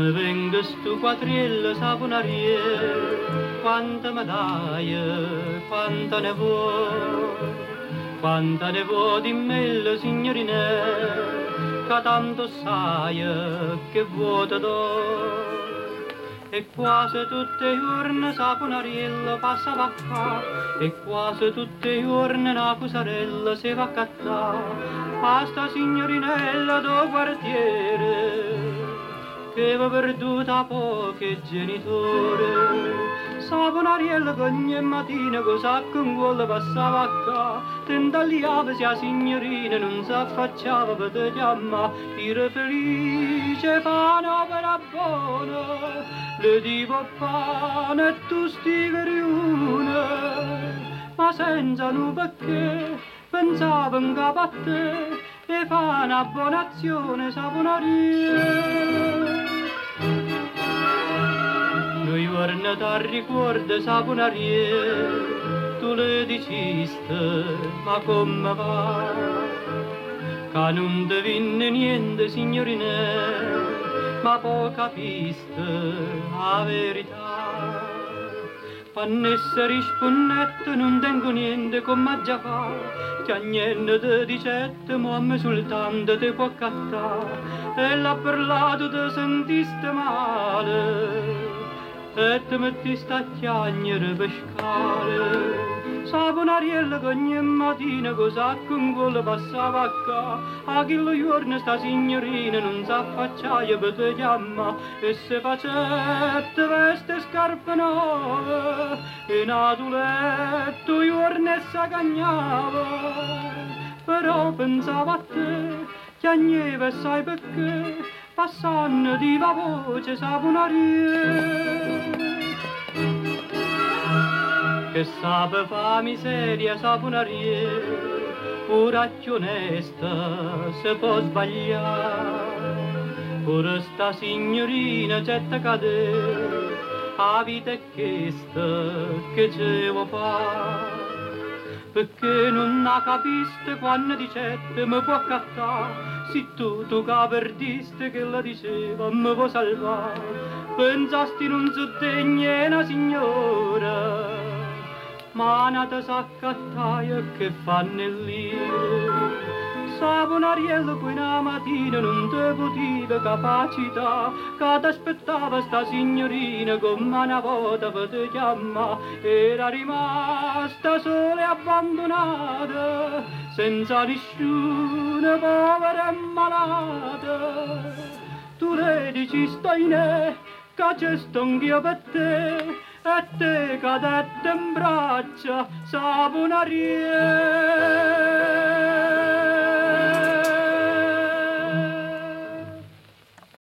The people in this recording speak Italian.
mi venga stu quadriello saponariere, quanta medaglia, quanta ne vuoi di me, signorine, che tanto sai che vuoto do. E quasi tutte le giorni saponariello passava qua, e quasi tutte le giorni una cusarella si va a cattare, a sta signorinella do quartiere, che va perduta poche genitori. Saponariello che ogni mattina con sacco in cuore passava qua, tentagliava se la signorina non si affacciava per te chiamare, era felice fa un'opera buona, le dico pane e tu sti carione, ma senza nu perché pensavo in capo a te e fa una buona azione saponariello. Noi giorni ti ricordo saponariello, tu le diciste, ma come va? Che non ti vinne niente, signorine, ma poi capiste la verità. Quando essere rispondette non tengo niente come già fa, che a niente ti dicette, ma a me soltanto ti può cattare. E l'ha parlato ti sentiste male, e ti mettiste a chiagnere per scale. Saponariello che ogni mattina con sacco in cuore passava qua, a chi lo giorno sta signorina non s'affacciaia per te chiamà, e se facette veste scarpe nuove, e nato letto giorno e s'acagnava. Però pensava a te, chiagneva e sai perché, passando di la voce saponariello. Che sape fa miseria saponariello, poracchio onesta se può sbagliare, pure sta signorina getta cadere, a vita è questa che ce vuoi fare, perché non la capiste quando dicette mi può cattare, se tu che perdiste che la diceva mi può salvare, pensasti non so degna una signora, ma nata s'accattaia che fanno lì. Saponariello poi una mattina non te potiva capacità, che t'aspettava sta signorina come una volta per te chiamà, era rimasta sola e abbandonata, senza nessuno, povera e malata. Tu le dici stai ne, che c'è sto anch'io per te, e te cadette in braccia saponariello.